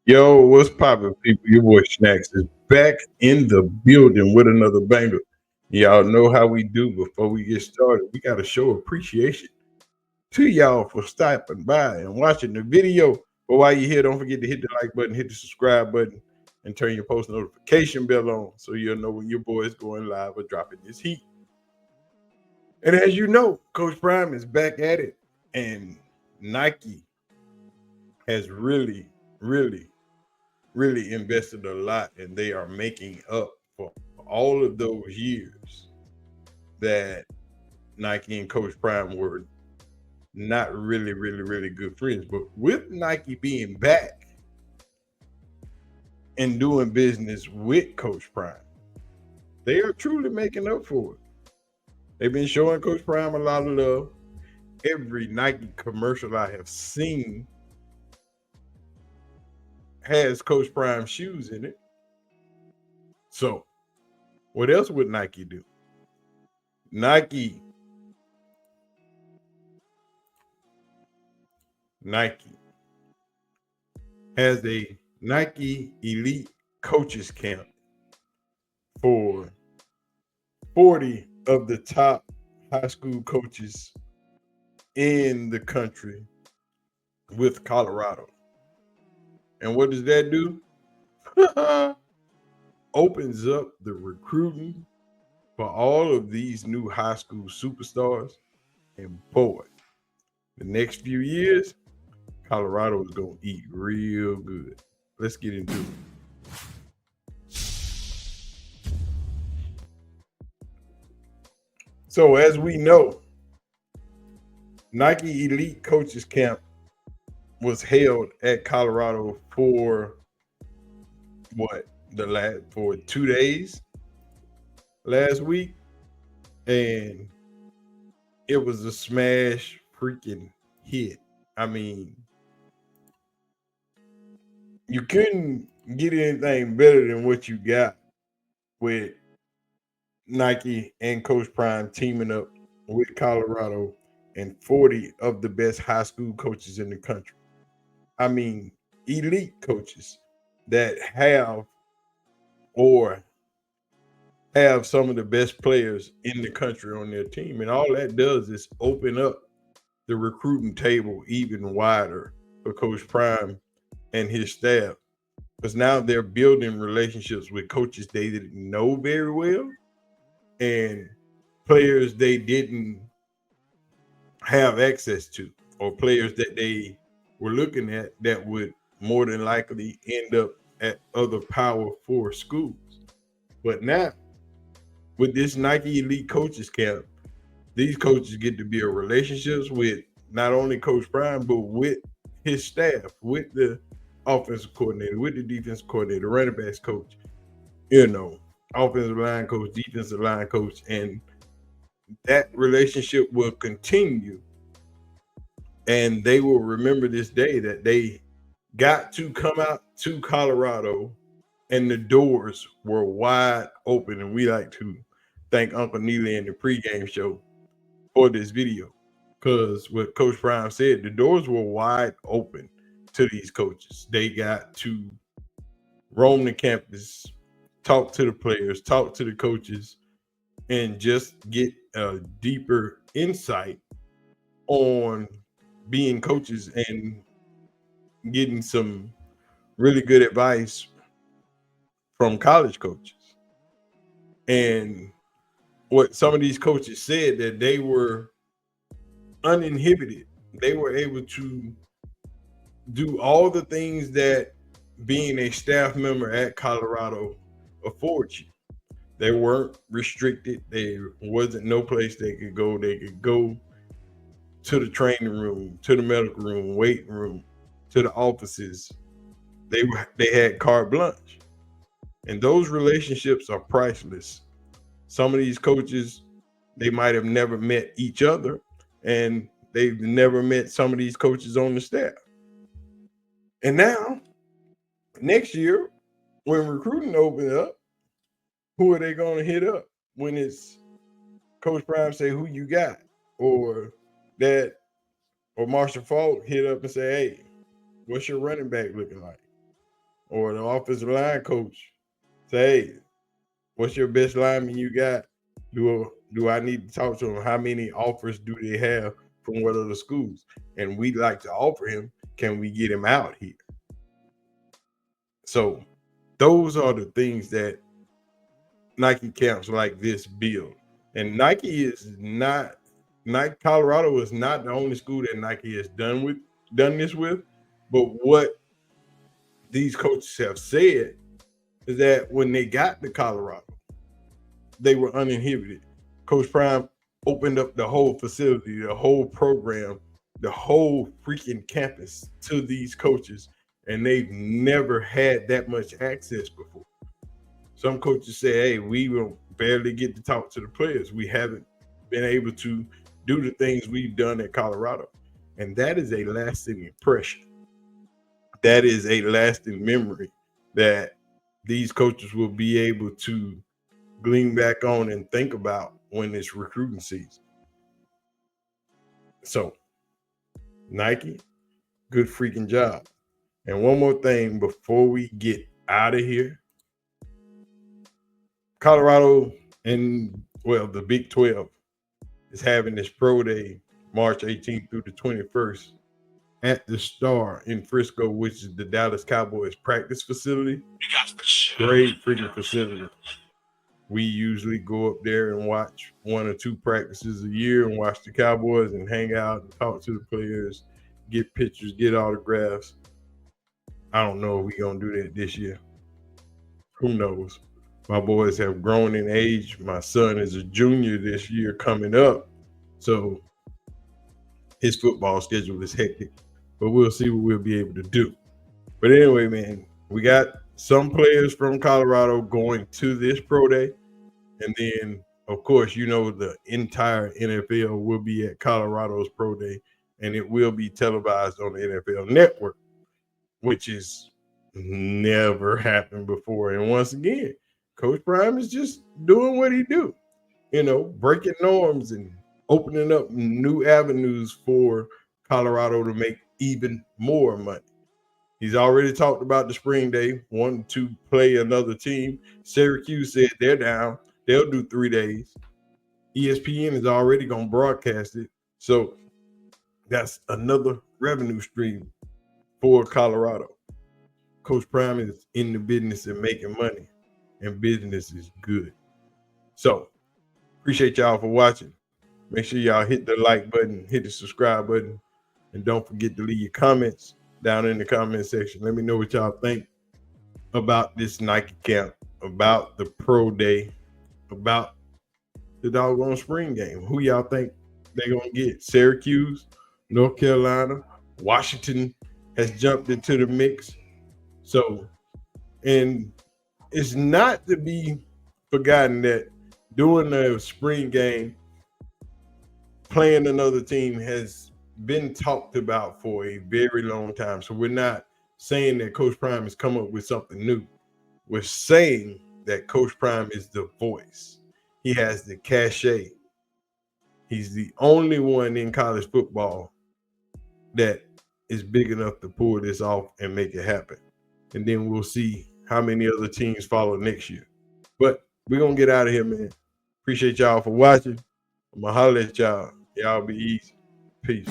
Yo, what's poppin', people? Your boy Snacks is back in the building with another banger. Y'all know how we do. Before we get started, we got to show appreciation to y'all for stopping by and watching the video. But while you're here, don't forget to hit the like button, hit the subscribe button, and turn your post notification bell on so you'll know when your boy is going live or dropping this heat. And as you know, Coach Prime is back at it, and Nike has really invested a lot, and they are making up for all of those years that Nike and Coach Prime were not really good friends. But with Nike being back and doing business with Coach Prime, they are truly making up for it. They've been showing Coach Prime a lot of love. Every Nike commercial I have seen has Coach Prime shoes in it. So, what else would Nike do? Nike Nike has a Nike Elite Coaches Camp for 40 of the top high school coaches in the country with Colorado. And what does that do? Opens up the recruiting for all of these new high school superstars. And boy, the next few years, Colorado is going to eat real good. Let's get into it. So, as we know, Nike Elite Coaches Camp was held at Colorado for for 2 days last week, and it was a smash freaking hit. I mean, you couldn't get anything better than what you got with Nike and Coach Prime teaming up with Colorado and 40 of the best high school coaches in the country. I mean, elite coaches that or have some of the best players in the country on their team. And all that does is open up the recruiting table even wider for Coach Prime and his staff. Because now they're building relationships with coaches they didn't know very well and players they didn't have access to, or players that they were looking at that would more than likely end up at other Power Four schools. But now, with this Nike Elite Coaches Camp, these coaches get to build relationships with not only Coach Prime, but with his staff, with the offensive coordinator, with the defensive coordinator, running backs coach, offensive line coach, defensive line coach, and that relationship will continue. And they will remember this day that they got to come out to Colorado and the doors were wide open. And we like to thank Uncle Neely and the pregame show for this video. Because what Coach Prime said, the doors were wide open to these coaches. They got to roam the campus, talk to the players, talk to the coaches, and just get a deeper insight on being coaches and getting some really good advice from college coaches. And what some of these coaches said, that they were uninhibited. They were able to do all the things that being a staff member at Colorado affords you. They weren't restricted. There wasn't no place they could go. They could go to the training room, to the medical room, waiting room, to the offices. They had carte blanche. And those relationships are priceless. Some of these coaches, they might have never met each other, and they've never met some of these coaches on the staff. And now, next year, when recruiting opens up, who are they going to hit up when it's Coach Prime say who you got, or that, or Marshall Falk hit up and say, hey, what's your running back looking like? or the offensive line coach say, hey, what's your best lineman you got? Do I need to talk to him? How many offers do they have from what other schools? And we'd like to offer him. Can we get him out here? So those are the things that Nike camps like this build. And Nike, Colorado is not the only school that Nike has done this with. But what these coaches have said is that when they got to Colorado, they were uninhibited. Coach Prime opened up the whole facility, the whole program, the whole freaking campus to these coaches, and they've never had that much access before. Some coaches say, hey, we will barely get to talk to the players. We haven't been able to do the things we've done at Colorado. And that is a lasting impression. That is a lasting memory that these coaches will be able to glean back on and think about when it's recruiting season. So, Nike, good freaking job. And one more thing before we get out of here. Colorado and, the Big 12 is having this pro day March 18th through the 21st at the Star in Frisco, which is the Dallas Cowboys practice facility. Great freaking facility. We usually go up there and watch 1 or 2 practices a year and watch the Cowboys and hang out and talk to the players, get pictures, get autographs. I don't know if we're going to do that this year. Who knows? My boys have grown in age. My son is a junior this year coming up. So his football schedule is hectic. But we'll see what we'll be able to do. But anyway, man, we got some players from Colorado going to this pro day. And then, of course, the entire NFL will be at Colorado's pro day. And it will be televised on the NFL Network, which is never happened before. And once again, Coach Prime is just doing what he do, breaking norms and opening up new avenues for Colorado to make even more money. He's already talked about the spring day, wanting to play another team. Syracuse said they're down. They'll do 3 days. ESPN is already going to broadcast it. So that's another revenue stream for Colorado. Coach Prime is in the business of making money, and business is good. So appreciate y'all for watching. Make sure y'all hit the like button, hit the subscribe button, and don't forget to leave your comments down in the comment section. Let me know what y'all think about this Nike camp, about the pro day, about the doggone spring game. Who y'all think they're going to get? Syracuse, North Carolina, Washington has jumped into the mix. So, and it's not to be forgotten that during the spring game, playing another team has been talked about for a very long time. So we're not saying that Coach Prime has come up with something new. We're saying that Coach Prime is the voice. He has the cachet. He's the only one in college football that is big enough to pull this off and make it happen. And then we'll see how many other teams follow next year. But we're going to get out of here, man. Appreciate y'all for watching. I'm going to holler at y'all. Y'all be easy. Peace.